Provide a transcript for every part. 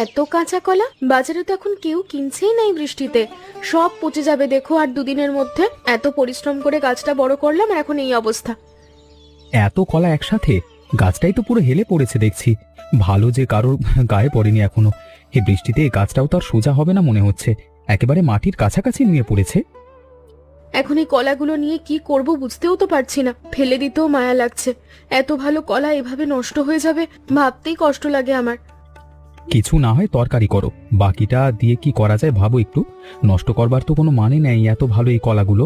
এত কাঁচা কলা বাজারে তো এখন কেউ কিনছেই নাই বৃষ্টিতে। সব পচে যাবে দেখো আর দুদিনের মধ্যে। এত পরিশ্রম করে গাছটা বড় করলাম আর এখন এই অবস্থা। এত কলা একসাথে? গাছটাই তো পুরো হেলে পড়েছে দেখছি। ভালো যে কারোর গায়ে পড়েনি এখনো। এই বৃষ্টিতে এই গাছটাও তো আর সোজা হবে না মনে হচ্ছে, একেবারে মাটির কাছাকাছি নিয়ে পড়েছে। এখন এই কলাগুলো নিয়ে কি করব বুঝতেও তো পারছি না, ফেলে দিতেও মায়া লাগছে। এত ভালো কলা এভাবে নষ্ট হয়ে যাবে ভাবতেই কষ্ট লাগে আমার। কিছু না হয় তরকারি করো, বাকিটা দিয়ে কি করা যায় ভাবো একটু। নষ্ট করবার তো কোনো মানে নেই এত ভালো এই কলাগুলো।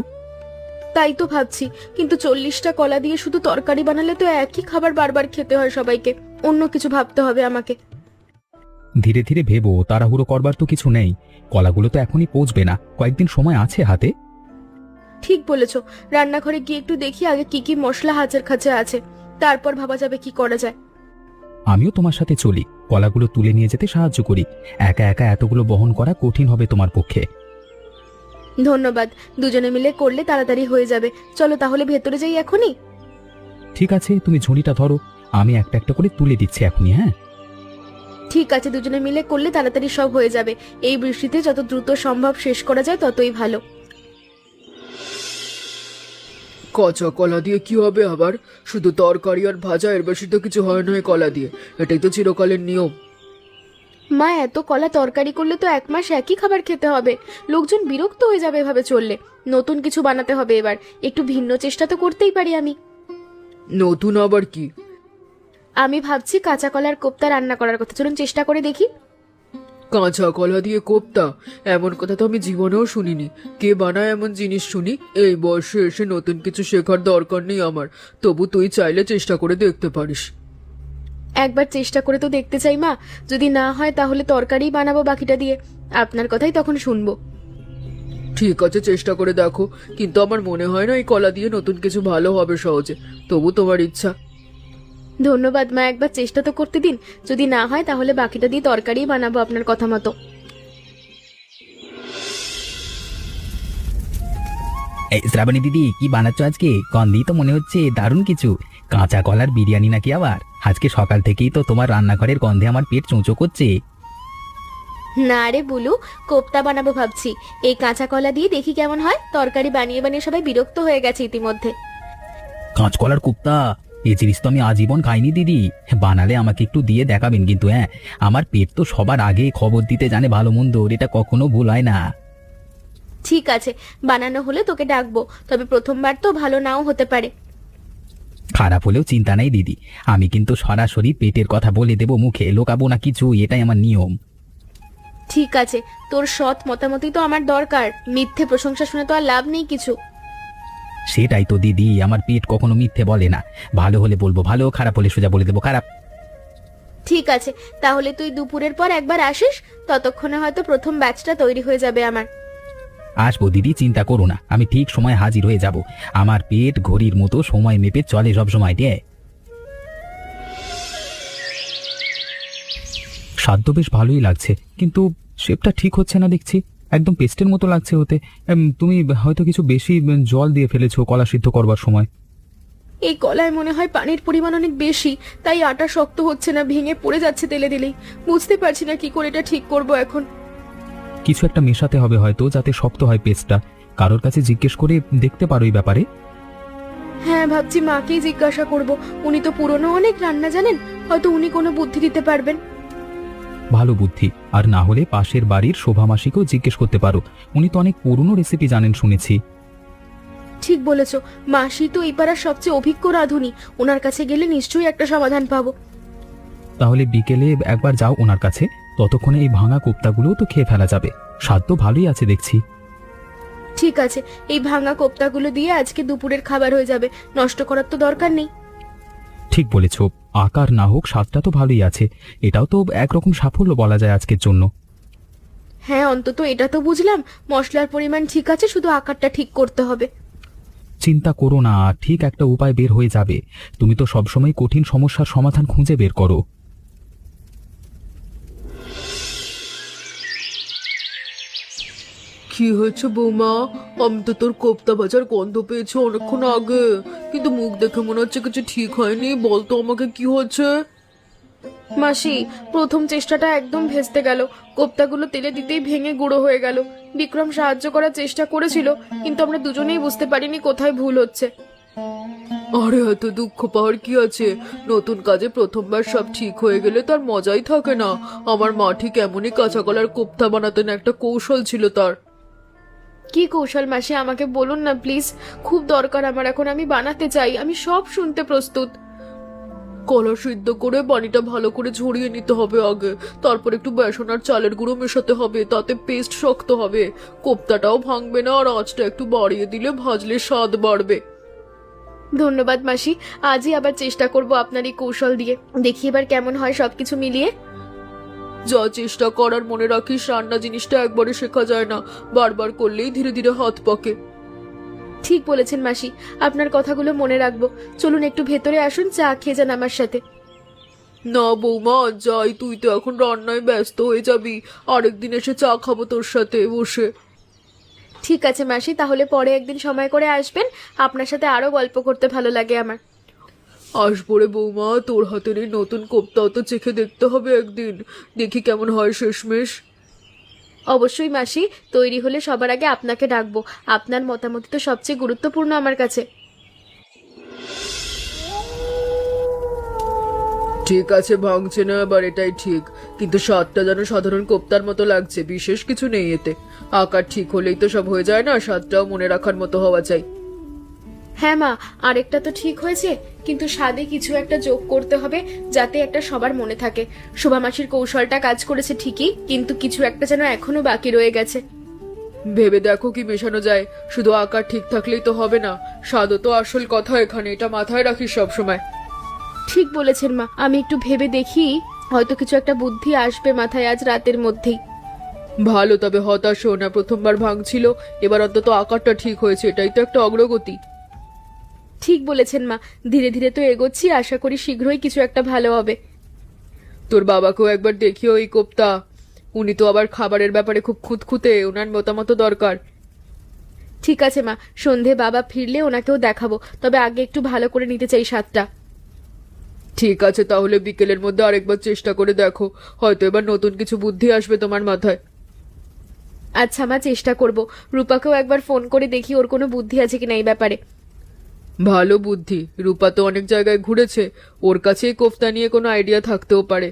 তাই তো ভাবছি, কিন্তু 40টা কলা দিয়ে শুধু তরকারি বানালে তো একই খাবার বারবার খেতে হয় সবাইকে। অন্য কিছু ভাবতে হবে আমাকে। ধীরে ধীরে ভেবো, তাড়াহুড়ো করবার তো কিছু নেই। কলাগুলো তো এখনই পচবে না, কয়েকদিন সময় আছে হাতে। ঠিক বলেছো, রান্নাঘরে গিয়ে একটু দেখি আগে কি কি মশলা হাতের কাছে আছে, তারপর ভাবা যাবে কি করা যায়। আমিও তোমার সাথে চলি, কলাগুলো তুলে নিয়ে যেতে সাহায্য করি। একা একা এতগুলো বহন করা কঠিন হবে তোমার পক্ষে। ধন্যবাদ, দুজনে মিলে করলে তাড়াতাড়ি হয়ে যাবে। চলো তাহলে ভেতরে যাই এখনই। ঠিক আছে, তুমি ঝুড়িটা ধরো, আমি একটা একটা করে তুলে দিচ্ছি এখনই। হ্যাঁ ঠিক আছে, দুজনে মিলে করলে তাড়াতাড়ি সব হয়ে যাবে। এই বৃষ্টিতে যত দ্রুত সম্ভব শেষ করা যায় ততই ভালো। কাঁচা কলা দিয়ে কি হবে আবার? শুধু তরকারি আর ভাজা, এর বেশি তো কিছু হয় না এই কলা দিয়ে। এটাই তো চিরকালের নিয়ম। মা, এত কলা তরকারি করলে তো 1 মাস একই খাবার খেতে হবে। লোকজন বিরক্ত হয়ে যাবে এভাবে চললে। নতুন কিছু বানাতে হবে এবার। একটু ভিন্ন চেষ্টা তো করতেই পারি আমি। নতুন আবার কি? আমি ভাবছি কাঁচা কলার কোপ্তা রান্না করার কথা, চলুন চেষ্টা করে দেখি। কাঁচা কলা দিয়ে কোপ্তা? এমন কথা তো আমি জীবনেও শুনিনি। কে বানায় এমন জিনিস শুনি? এই বয়সে এসে নতুন কিছু শেখার দরকার নেই আমার। তবু তুই চাইলে চেষ্টা করে দেখতে পারিস। একবার চেষ্টা করে তো দেখতে চাই মা। যদি না হয় তাহলে তরকারি বানাবো বাকিটা দিয়ে। আপনার কথাই তখন শুনবো। ঠিক আছে, চেষ্টা করে দেখো, কিন্তু আমার মনে হয় না এই কলা দিয়ে নতুন কিছু ভালো হবে সহজে। তবু তোমার ইচ্ছা। ধন্যবাদ মা, একবার চেষ্টা তো করতে দিন। যদি না হয় তাহলে বাকিটা দিয়ে তরকারি বানাবো আপনার কথা মতো। এই শ্রাবণী দিদি, কি বানাচ্ছ আজকে? গন্ধই তো মনে হচ্ছে দারুণ কিছু। কাঁচা কলার বিরিয়ানি নাকি আবার? আজকে সকাল থেকেই তো তোমার রান্নাঘরের গন্ধে আমার পেট চোঁচো করছে। না রে বুলু, কোপ্তা বানাবো ভাবছি। এই কাঁচা কলা দিয়ে দেখি কেমন হয়। তরকারি বানিয়ে বানিয়ে সবাই বিরক্ত হয়ে গেছে ইতিমধ্যে। কাঁচকলার কুপ্তা? এই জিনিস তো আমি আজীবন খাইনি দিদি। বানালে আমাকে একটু দিয়ে দেখাবেন কিন্তু। হ্যাঁ, আমার পেট তো সবার আগে খবর দিতে জানে ভালো মন্দ, এটা কখনো ভুল হয় না। ঠিক আছে, বানানো হলে তোকে ডাকবো। তবে প্রথমবার তো ভালো নাও হতে পারে। খারাপ হলেও চিন্তা নেই দিদি, আমি কিন্তু সরাসরি পেটের কথা বলে দেবো মুখে, লোকাবো না কিছু, এটাই আমার নিয়ম। ঠিক আছে, তোর সৎ মতামতই তো আমার দরকার। মিথ্যে প্রশংসা শুনে তো আর লাভ নেই কিছু। সেটাই তো দিদি, আমার পেট কখনো মিথ্যে বলে না। ভালো হলে বলবো ভালো, খারাপ হলে সোজা বলে দেবো খারাপ। ঠিক আছে, তাহলে তুই দুপুরের পর একবার আসিস। ততক্ষণে হয়তো প্রথম ব্যাচটা তৈরি হয়ে যাবে আমার। আসবো দিদি, চিন্তা করো না, আমি ঠিক সময় হাজির হয়ে যাব। আমার পেট ঘড়ির মতো সময় মেপে চলে সব সময়। স্বাদ বেশ ভালোই লাগছে, কিন্তু শেপটা ঠিক হচ্ছে না দেখছি। একদম পেস্টের মতো লাগছে হতে। তুমি হয়তো কিছু বেশি জল দিয়ে ফেলেছো কলা সিদ্ধ করবার সময়। এই কলায় মনে হয় পানির পরিমাণ অনেক বেশি, তাই আটা শক্ত হচ্ছে না, ভেঙে পড়ে যাচ্ছে তেলে দিলেই। বুঝতে পারছি না কি করে এটা ঠিক করব এখন। কিছু একটা মেশাতে হবে হয়তো, যাতে শক্ত হয় পেস্টটা। কারোর কাছে জিজ্ঞেস করে দেখতে পারো এই ব্যাপারে। হ্যাঁ, ভাবছি মাকেই জিজ্ঞাসা করব। উনি তো পুরনো অনেক রান্না জানেন, হয়তো উনি কোনো বুদ্ধি দিতে পারবেন। ভালো বুদ্ধি। আর না হলে পাশের বাড়ির শোভা মাসিকেও জিজ্ঞেস করতে পারো, উনি তো অনেক পুরনো রেসিপি জানেন শুনেছি। ঠিক বলেছো, মাসি তো এই পাড়ার সবচেয়ে অভিজ্ঞ রাঁধুনি। ওনার কাছে গেলে নিশ্চয়ই একটা সমাধান পাবো। তাহলে বিকেলে একবার যাও ওনার কাছে, ততক্ষণে এই ভাঙা কোপ্তাগুলোও তো খেয়ে ফেলা যাবে। স্বাদ তো ভালোই আছে দেখছি। ঠিক আছে, এই ভাঙা কোপ্তাগুলো দিয়ে আজকে দুপুরের খাবার হয়ে যাবে। নষ্ট করার তো দরকার নেই। ঠিক বলেছ, আকার না হোক স্বাদটা তো ভালোই আছে। এটাও তো একরকম সাফল্য বলা যায় আজকের জন্য। হ্যাঁ, অন্তত এটা তো বুঝলাম মশলার পরিমাণ ঠিক আছে, শুধু আকারটা ঠিক করতে হবে। চিন্তা করো না, ঠিক একটা উপায় বের হয়ে যাবে। তুমি তো সবসময় কঠিন সমস্যার সমাধান খুঁজে বের করো। কি হয়েছে বৌমা? আমি তো তোর কোপ্তা ভাজার গন্ধ পেয়েছি অনেকক্ষণ আগে, কিন্তু মুখ দেখে মনে হচ্ছে কিছু ঠিক হয়নি। বলতো আমাকে কি হচ্ছে? মাসি, প্রথম চেষ্টাটা একদম ভেস্তে গেল। কোপ্তাগুলো তেলে দিতেই ভেঙে গুঁড়ো হয়ে গেল। বিক্রম সাহায্য করার চেষ্টা করেছিল, কিন্তু আমরা দুজনেই বুঝতে পারিনি কোথায় ভুল হচ্ছে। আরে এত দুঃখ পাওয়ার কি আছে? নতুন কাজে প্রথমবার সব ঠিক হয়ে গেলে তার মজাই থাকে না। আমার মা ঠিক এমনই কাঁচা কলার কোপ্তা বানাতেন, একটা কৌশল ছিল তার। কি কৌশল মাসি, আমাকে বলুন না প্লিজ, খুব দরকার আমার এখন, আমি বানাতে চাই, আমি সব শুনতে প্রস্তুত। কলা সিদ্ধ করে পানিটা ভালো করে ঝরিয়ে নিতে হবে আগে, তারপর একটু বেসন আর চালের গুঁড়ো মেশাতে হবে, তাতে পেস্ট শক্ত হবে, কোপ্তাটাও ভাঙবে না, আর আঁচটা একটু বাড়িয়ে দিলে ভাজলে স্বাদ বাড়বে। ধন্যবাদ মাসি, আজই আবার চেষ্টা করব আপনার এই কৌশল দিয়ে। দেখি এবার কেমন হয় সবকিছু মিলিয়ে। যা চেষ্টা করার মনে রাখিস, রান্না জিনিসটা একবারে শেখা যায় না, বারবার করলেই ধীরে ধীরে হাত পাকে। ঠিক বলেছেন মাসি, আপনার কথাগুলো মনে রাখবো। চলুন একটু ভেতরে আসুন, চা খেয়ে যান আমার সাথে। না বৌমা, যাই, তুই তো এখন রান্নায় ব্যস্ত হয়ে যাবি, আরেকদিন এসে চা খাবো তোর সাথে বসে। ঠিক আছে মাসি, তাহলে পরে একদিন সময় করে আসবেন, আপনার সাথে আরো গল্প করতে ভালো লাগে আমার। আসবো রে বৌমা, তোর হাতের এই নতুন কোপ্তাও তো চেখে দেখতে হবে একদিন, দেখি কেমন হয় শেষমেশ। অবশ্যই মাসি, তৈরি হলে সবার আগে আপনাকে ডাকবো। আপনার মতামত তো সবচেয়ে গুরুত্বপূর্ণ আমার কাছে। ঠিক আছে, ভাঙছে না এবার, এটাই ঠিক, কিন্তু স্বাদটা যেন সাধারণ কোপ্তার মতো লাগছে, বিশেষ কিছু নেই এতে। আকার ঠিক হলেই তো সব হয়ে যায় না, স্বাদটাও মনে রাখার মতো হওয়া চাই। হ্যাঁ মা, আরেকটা তো ঠিক হয়েছে, কিন্তু স্বাদে কিছু একটা যোগ করতে হবে, যাতে একটা সবার মনে থাকে। শোভা মাসির কৌশলটা কাজ করেছে ঠিকই, কিন্তু কিছু একটা যেন এখনো বাকি রয়ে গেছে। ভেবে দেখো কি মেশানো যায়, শুধু আকার ঠিক থাকলেই তো হবে না, স্বাদও তো আসল কথা এখানে, এটা মাথায় রাখিস সবসময়। ঠিক বলেছেন মা, আমি একটু ভেবে দেখি, হয়তো কিছু একটা বুদ্ধি আসবে মাথায় আজ রাতের মধ্যেই। ভালো, তবে হতাশ হো না, প্রথমবার ভাঙছিল, এবার অন্তত আকারটা ঠিক হয়েছে, এটাই তো একটা অগ্রগতি। ঠিক বলেছেন মা, ধীরে ধীরে তো এগোচ্ছি, আশা করি শীঘ্রই কিছু একটা ভালো হবে। তোর বাবাকেও একবার দেখিও এই কোপ্তা, উনি তো আবার খাবারের ব্যাপারে খুব খুঁতখুঁতে, ওনার মতামত দরকার। ঠিক আছে মা, সন্ধে বাবা ফিরলে ওনাকেও দেখাবো, তবে আগে একটু ভালো করে নিতে চাই স্বাদটা। ঠিক আছে, তাহলে বিকেলের মধ্যে আরেকবার চেষ্টা করে দেখো, হয়তো এবার নতুন কিছু বুদ্ধি আসবে তোমার মাথায়। আচ্ছা মা, চেষ্টা করব। রূপাকেও একবার ফোন করে দেখি ওর কোনো বুদ্ধি আছে কিনা এই ব্যাপারে। ভালো বুদ্ধি, রূপা তো অনেক জায়গায় ঘুরেছে, ওর কাছেই কোফতা নিয়ে কোনো আইডিয়া থাকতেও পারে।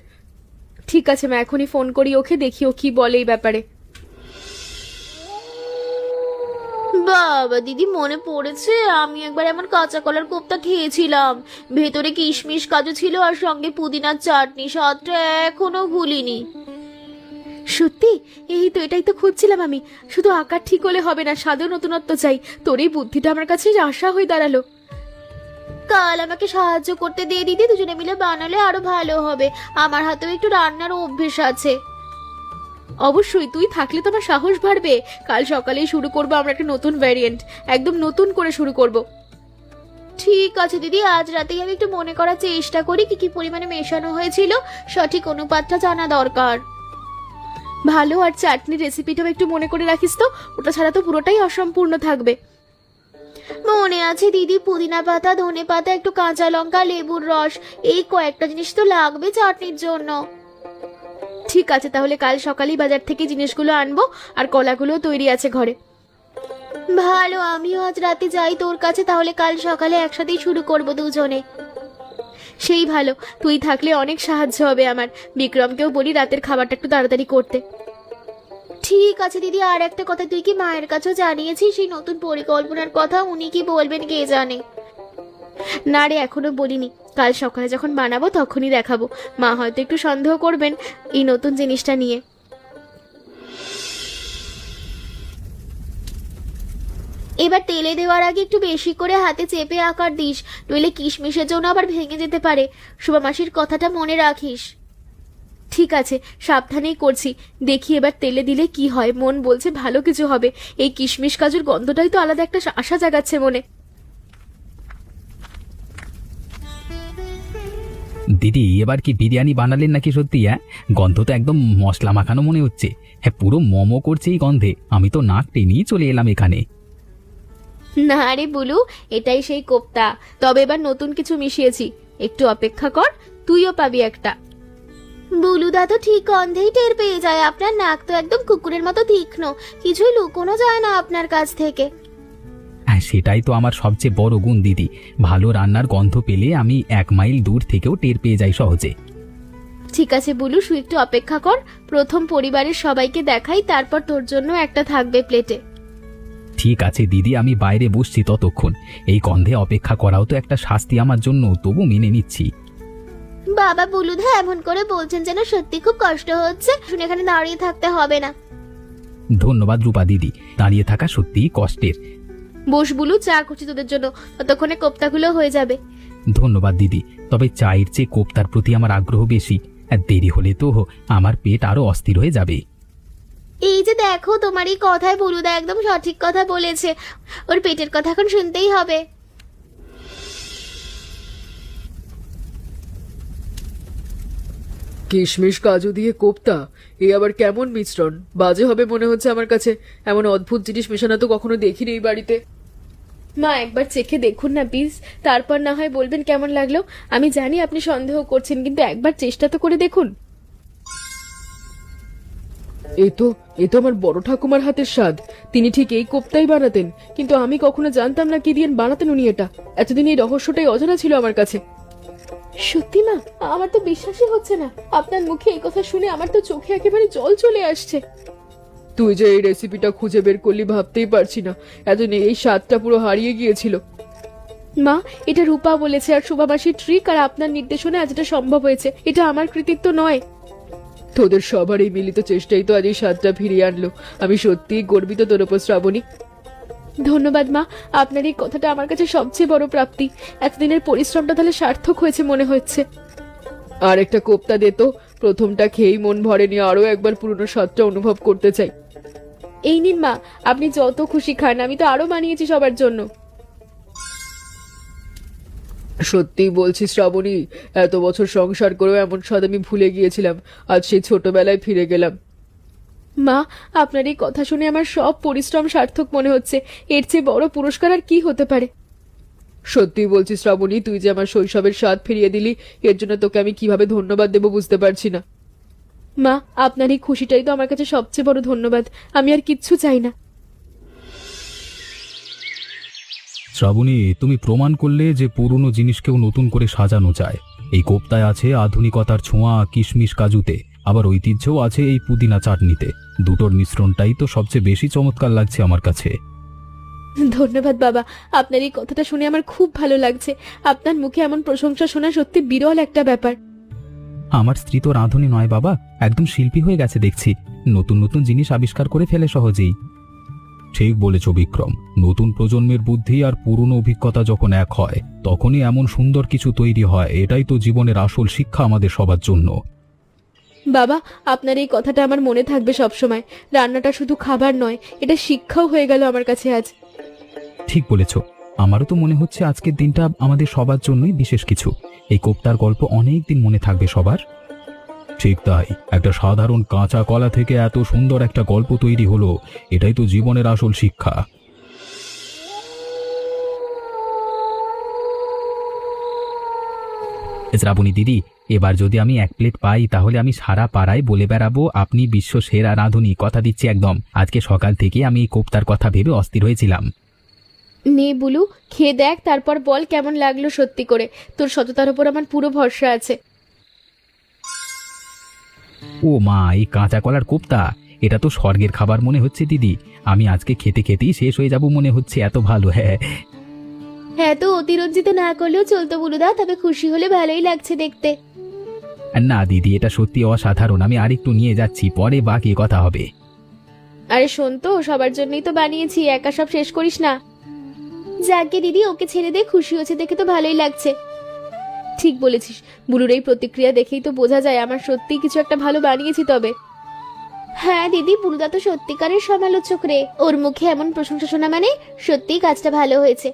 ঠিক আছে মা, এখনই ফোন করি ওকে, দেখি ও কি বলে এই ব্যাপারে। বাবা দিদি, মনে পড়েছে আমি একবার এমন কাঁচা কলার কোপ্তা খেয়েছিলাম, ভেতরে কিশমিশ কাজু ছিল আর সঙ্গে পুদিনার চাটনি, স্বাদটা এখনো ভুলিনি। সত্যি? এই তো, এটাই তো খুঁজছিলাম আমি। শুধু আকার ঠিক হলে হবে না, স্বাদেও নতুনত্ব চাই। তোর এই বুদ্ধিটা আমার কাছে আশা হয়ে দাঁড়ালো। কাল আমাকে সাহায্য করতে দিয়ে দিদি, দুজনে মিলে বানালে আরো ভালো হবে। আমার হাতেও একটু রান্নার অভ্যেস আছে। অবশ্যই, তুই থাকলে তো আমার সাহস বাড়বে। কাল সকালেই শুরু করবো আমরা একটা নতুন ভ্যারিয়েন্ট, একদম নতুন করে শুরু করব। ঠিক আছে দিদি, আজ রাতেই আমি একটু মনে করার চেষ্টা করি কি কি পরিমাণে মেশানো হয়েছিল, সঠিক অনুপাতটা জানা দরকার। ভালো, আর চাটনির রেসিপিটাও একটু মনে করে রাখিস তো, ওটা ছাড়া তো পুরোটাই অসম্পূর্ণ থাকবে। মনে আছে দিদি, পুদিনা পাতা, ধনে পাতা, একটু কাঁচা লঙ্কা, লেবুর রস, এই কয়েকটা জিনিস তো লাগবে চাটনির জন্য। ঠিক আছে, তাহলে কাল সকালেই বাজার থেকে জিনিসগুলো আনবো, আর কলাগুলোও তৈরি আছে ঘরে। ভালো, আমিও আজ রাতে যাই তোর কাছে, তাহলে কাল সকালে একসাথেই শুরু করব দুজনে। সেই ভালো, তুই থাকলে অনেক সাহায্য হবে আমার। বিক্রমকেও বলি রাতের খাবারটা একটু তাড়াতাড়ি করতে। ঠিক আছে দিদি, আর একটা কথা, তুই কি মায়ের কাছেও জানিয়েছিস সেই নতুন পরিকল্পনার কথা? উনি কি বলবেন কে জানে। না রে, এখনো বলিনি, কাল সকালে যখন বানাবো তখনই দেখাবো। মা হয়তো একটু সন্দেহ করবেন এই নতুন জিনিসটা নিয়ে। এবার তেলে দেওয়ার আগে একটু বেশি করে হাতে চেপে আকার দিস, নইলে কিশমিশের জন্য আবার ভেঙে যেতে পারে। শুভা মাসির কথাটা মনে রাখিস। ঠিক আছে, সাবধানেই করছি। দেখি এবার তেলে দিলে কি হয়, মন বলছে ভালো কিছু হবে। এই কিশমিশ কাজুর গন্ধটাই তো আলাদা একটা আশা জাগাচ্ছে মনে। দিদি, এবার কি বিরিয়ানি বানালেন নাকি সত্যি? হ্যাঁ, গন্ধ তো একদম মশলা মাখানো মনে হচ্ছে। হ্যাঁ, পুরো মোমো করছে এই গন্ধে, আমি তো নাক টেনেই চলে এলাম এখানে। না রে বুলু, এটাই সেই কোপ্তা, তবে এবার নতুন কিছু মিশিয়েছি। একটু অপেক্ষা কর, তুইও পাবি একটা। বুলুদা তো ঠিক গন্ধেই টের পেয়ে যায়। আপনার নাক তো একদম কুকুরের মতো তীক্ষ্ণ, কিছুই লুকোনো যায় না আপনার কাছ থেকে। হ্যাঁ, সেটাই তো আমার সবচেয়ে বড় গুণ দিদি। ভালো রান্নার গন্ধ পেলে আমি 1 মাইল দূর থেকেও টের পেয়ে যাই সহজে। ঠিক আছে বুলু, শুধু একটু অপেক্ষা কর, প্রথম পরিবারের সবাইকে দেখাই, তারপর তোর জন্য একটা থাকবে প্লেটে। ঠিক আছে দিদি, আমি বাইরে বসছি ততক্ষণ। এই গন্ধে অপেক্ষা করাও তো একটা শাস্তি আমার জন্য, তবু মেনে নিচ্ছি। বাবা বুলুদা এমন করে বলছেন যেন সত্যি খুব কষ্ট হচ্ছে, শুনে এখানে দাঁড়িয়ে থাকতে হবে না। ধন্যবাদ রূপা দিদি, দাঁড়িয়ে থাকা সত্যিই কষ্টের। বস বুলু, চা করছি তোদের জন্য, ততক্ষণে কোপ্তাগুলো হয়ে যাবে। ধন্যবাদ দিদি, তবে চায়ের চেয়ে কোপ্তার প্রতি আমার আগ্রহ বেশি। আর দেরি হলে তো আমার পেট আরো অস্থির হয়ে যাবে। এই যে দেখো, তোমার এই কথায় বুলুদা একদম সঠিক কথা বলেছে, ওর পেটের কথা এখন শুনতেই হবে। কিশমিশ কাজু দিয়ে কোপ্তা, এ আবার কেমন মিশ্রণ? বাজে হবে মনে হচ্ছে আমার কাছে। এমন অদ্ভুত জিনিস মেশানো তো কখনো দেখিনি এই বাড়িতে। মা একবার চেখে দেখুন না প্লিজ, তারপর না হয় বলবেন কেমন লাগলো। আমি জানি আপনি সন্দেহ করছেন, কিন্তু একবার চেষ্টা তো করে দেখুন। এ তো আমার বড় ঠাকুমার হাতের স্বাদ। তিনি ঠিক এই কোপ্তাই বানাতেন, কিন্তু আমি কখনো জানতাম না কি দিয়ে বানাতেন উনি এটা। এতদিন এই রহস্যটাই অজানা ছিল আমার কাছে। সত্যি মা, আমার তো বিশ্বাসই হচ্ছে না। আপনার মুখে এই কথা শুনে আমার তো চোখে একেবারে জল চলে আসছে। তুই যে এই রেসিপিটা খুঁজে বের করলি ভাবতেই পারছি না। এতদিন এই স্বাদটা পুরো হারিয়ে গিয়েছিল। মা, এটা রূপা বলেছে আর সুবাবাসীর ট্রিক, আর আপনার নির্দেশনে আজ এটা সম্ভব হয়েছে। এটা আমার কৃতিত্ব নয়। তোদের সবার এই মিলিত চেষ্টাই তো আজ এই স্বাদটা ফিরিয়ে আনলো। আমি সত্যিই গর্বিত তোর উপর শ্রাবণী। ধন্যবাদ মা, আপনার এই কথাটা আমার কাছে সবচেয়ে বড় প্রাপ্তি। এতদিনের পরিশ্রমটা তাহলে সার্থক হয়েছে মনে হচ্ছে। আর একটা কোপ্তা দে তো, প্রথমটা খেয়েই মন ভরেনি, আরো একবার পুরনো স্বাদটা অনুভব করতে চাই। এই নিন মা, আপনি যত খুশি খান, আমি তো আরো বানিয়েছি সবার জন্য। সত্যিই বলছি শ্রাবণী, এত বছর সংসার করেও এমন স্বাদ আমি ভুলে গিয়েছিলাম। আজ সেই ছোটবেলায় ফিরে গেলাম। মা, আপনার এই কথা শুনে আমার সব পরিশ্রম সার্থক মনে হচ্ছে। এর চেয়ে বড় পুরস্কার আর কি হতে পারে? সত্যিই বলছি শ্রাবণী, তুই যে আমার শৈশবের স্বাদ ফিরিয়ে দিলি, এর জন্য তোকে আমি কিভাবে ধন্যবাদ দেবো বুঝতে পারছি না। মা, আপনার এই খুশিটাই তো আমার কাছে সবচেয়ে বড় ধন্যবাদ। আমি আর কিচ্ছু চাই না। শ্রাবণী, তুমি প্রমাণ করলে যে পুরনো জিনিসকেও নতুন করে সাজানো যায়। এই কোপ্তায় আছে আধুনিকতার ছোঁয়া কিশমিশ কাজুতে, আবার ঐতিহ্যও আছে এই পুদিনা চাটনিতে। দুটোর মিশ্রণটাই তো সবচেয়ে বেশি চমৎকার লাগছে আমার কাছে। ধন্যবাদ বাবা, আপনার এই কথাটা শুনে আমার খুব ভালো লাগছে। আপনার মুখে এমন প্রশংসা শোনা সত্যি বিরল একটা ব্যাপার। আমার স্ত্রী তো রাঁধুনি নয় বাবা, একদম শিল্পী হয়ে গেছে দেখছি। নতুন নতুন জিনিস আবিষ্কার করে ফেলে সহজেই। ঠিক বলেছ বিক্রম, নতুন প্রজন্মের বুদ্ধি আর পুরনো অভিজ্ঞতা যখন এক হয়, তখনই এমন সুন্দর কিছু তৈরি হয়। এটাই তো জীবনের আসল শিক্ষা আমাদের সবার জন্য। বাবা, আপনার এই কথাটা আমার মনে থাকবে সব সময়। রান্নাটা শুধু খাবার নয়, এটা শিক্ষাও হয়ে গেল আমার কাছে আজ। ঠিক বলেছ, আমারও তো মনে হচ্ছে আজকের দিনটা আমাদের সবার জন্যই বিশেষ কিছু। এই কোপ্তার গল্প অনেক দিন মনে থাকবে সবার। ঠিক তাই, একটা সাধারণ কাঁচা কলা থেকে এত সুন্দর একটা গল্প তৈরি হলো, এটাই তো জীবনের আসল শিক্ষা। শ্রাবণী দিদি, এবার যদি আমি 1 প্লেট পাই তাহলে আমি সারা পাড়ায় বলে বেড়াবো আপনি বিশ্ব সেরা রাঁধুনি। কথা দিচ্ছি একদম। আজকে সকাল থেকে আমি এই কোপ্তার কথা ভেবে অস্থির হয়েছিলাম। নে বুলু, খেয়ে দেখ, তারপর বল কেমন লাগলো। সত্যি করে তোর সততার উপর আমার পুরো ভরসা আছে। ও মা, এই কাঁচা কলার কোপ্তা, এটা তো স্বর্গের খাবার মনে হচ্ছে দিদি। আমি আজকে খেতে খেতেই শেষ হয়ে যাব মনে হচ্ছে, এত ভালো। হ্যাঁ হ্যাঁ, তো অতিরঞ্জিত না করলেও চলতো বুলুদা, তবে খুশি হলে ভালোই লাগছে দেখতে। না দিদি, এটা সত্যি অসাধারণ। আমি আরেকটু নিয়ে যাচ্ছি, পরে বাকি কথা হবে। আরে শোন তো, সবার জন্যই তো বানিয়েছি, একা সব শেষ করিস না। যাকে দিদি, ওকে ছেড়ে দে, খুশি হচ্ছে দেখে তো ভালোই লাগছে। ঠিক বলেছিস, বুলুর এই প্রতিক্রিয়া দেখেই তো বোঝা যায় আমার সত্যিই কিছু একটা ভালো বানিয়েছি। তবে হ্যাঁ দিদি, বুলুদা তো সত্যিকারের সমালোচক রে, ওর মুখে এমন প্রশংসা শোনা মানে সত্যিই কাজটা ভালো হয়েছে।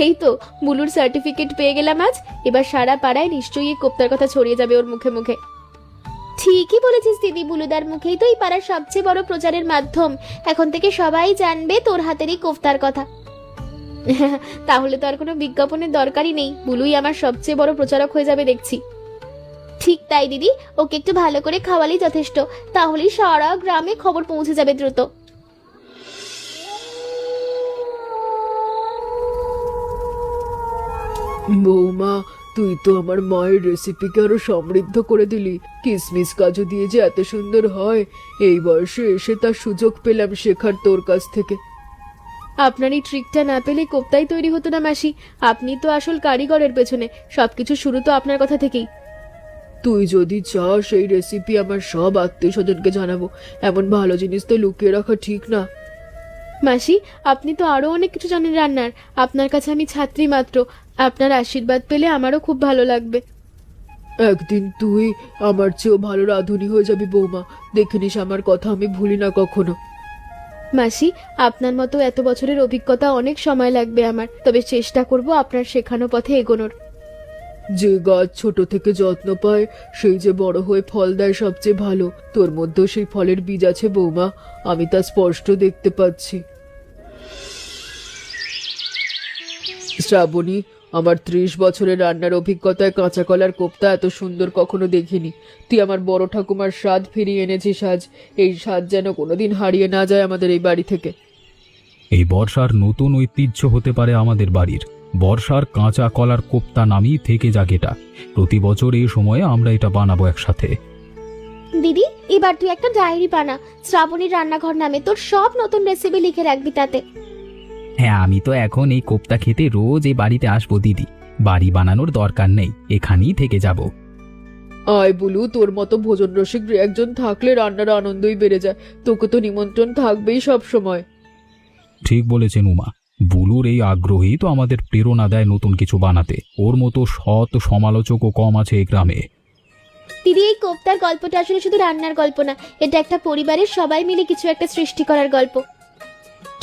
এই তো বুলুর সার্টিফিকেট পেয়ে গেলাম আজ। এবার সারা পাড়ায় নিশ্চয়ই এই কোপ্তার কথা ছড়িয়ে যাবে ওর মুখে মুখে। ঠিকই বলেছিস দিদি, বুলুদার মুখেই তো এই পাড়ার সবচেয়ে বড় প্রচারের মাধ্যম। এখন থেকে সবাই জানবে তোর হাতের এই কোফতার কথা। তাহলে তো আর কোনো বিজ্ঞাপনের দরকারই নেই, বুলুই আমার সবচেয়ে বড় প্রচারক হয়ে যাবে দেখছি। ঠিক তাই দিদি, ওকে একটু ভালো করে খাওয়ালেই যথেষ্ট, তাহলেই সারা গ্রামে খবর পৌঁছে যাবে দ্রুত। বৌমা, তুই তো আমার মায়ের রেসিপিকে আরো সমৃদ্ধ করে দিলি। কিশমিশ কাজু দিয়ে যে এত সুন্দর হয়, এই বয়সে এসে তার সুযোগ পেলাম শেখার তোর কাছ থেকে। আপনার এই ট্রিকটা না পেলে কোপ্তাই তৈরি হতো না মাসি। আপনি তো আসল কারিগরের পেছনে, সবকিছু শুরু তো আপনার কথা থেকেই। তুই যদি চাস এই রেসিপি আমার সব আত্মীয় স্বজনকে জানাবো। এমন ভালো জিনিস তো লুকিয়ে রাখা ঠিক না। মাসি, আপনি তো আরো অনেক কিছু জানেন রান্নার। আপনার কাছে আমি ছাত্রী মাত্র, আপনার আশীর্বাদ পেলে আমারও খুব ভালো লাগবে। একদিন তুই আমার চেয়েও ভালো রাঁধুনি হয়ে যাবি বৌমা, দেখে নিস আমার কথা আমি ভুলি না কখনো। মাসি, আপনার মতো এত বছরের অভিজ্ঞতা অনেক সময় লাগবে আমার, তবে চেষ্টা করব আপনার শেখানো পথে এগোনোর। যে গাছ ছোট থেকে যত্ন পায় সেই যে বড় হয়ে ফল দেয় সবচেয়ে ভালো। তোর মধ্যেও সেই ফলের বীজ আছে বৌমা, আমি তা স্পষ্ট দেখতে পাচ্ছি। শ্রাবণী, আমার 30 বছরের রান্নার অভিজ্ঞতায় কাঁচা কলার কোপ্তা এত সুন্দর কখনো দেখিনি। তুই আমার বড় ঠাকুমার স্বাদ ফিরিয়ে এনেছিস আজ। এই স্বাদ যেন কোনোদিন হারিয়ে না যায় আমাদের এই বাড়ি থেকে। এই বর্ষার নতুন ঐতিহ্য হতে পারে আমাদের বাড়ির। বর্ষার কাঁচা কলার কোপ্তা নামই থেকে যাক এটা। প্রতি বছর এই সময়ে আমরা এটা বানাবো একসাথে। দিদি, এবার তুই একটা ডায়েরি বানা, শ্রাবণীর রান্নাঘর নামে। তোর সব নতুন রেসিপি লিখে রাখবি তাতে। হ্যাঁ, আমি তো এখন এই কোপ্তা খেতে রোজ এই বাড়িতে আসবো দিদি। বাড়ি বানানোর দরকার নেই, এখানেই থেকে যাব। আয় বুলু, তোর মতো ভোজন রসিক একজন থাকলে রান্নার আনন্দই বেড়ে যায়। তোকে তো নিমন্ত্রণ থাকবেই সব সময়। ঠিক বলেছেন উমা, বুলুর এই আগ্রহী তো আমাদের প্রেরণা দেয় নতুন কিছু বানাতে। ওর মতো সৎ সমালোচকও কম আছে এই গ্রামে। দিদি, এই কোপ্তার গল্পটা আসলে শুধু রান্নার গল্প না, এটা একটা পরিবারের সবাই মিলে কিছু একটা সৃষ্টি করার গল্প।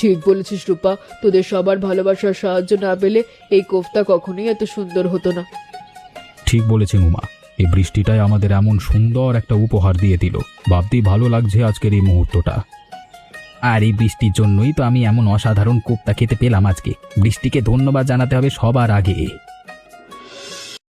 ঠিক বলেছিস রূপা, তোদের সবার ভালোবাসার সাহায্য না পেলে এই কোফতা কখনোই এত সুন্দর হতো না। ঠিক বলেছেন উমা, এই বৃষ্টিটাই আমাদের এমন সুন্দর একটা উপহার দিয়ে দিল। ভাবতেই ভালো লাগছে আজকের এই মুহূর্তটা। আর এই বৃষ্টির জন্যই তো আমি এমন অসাধারণ কোপ্তা খেতে পেলাম আজকে। বৃষ্টিকে ধন্যবাদ জানাতে হবে সবার আগে।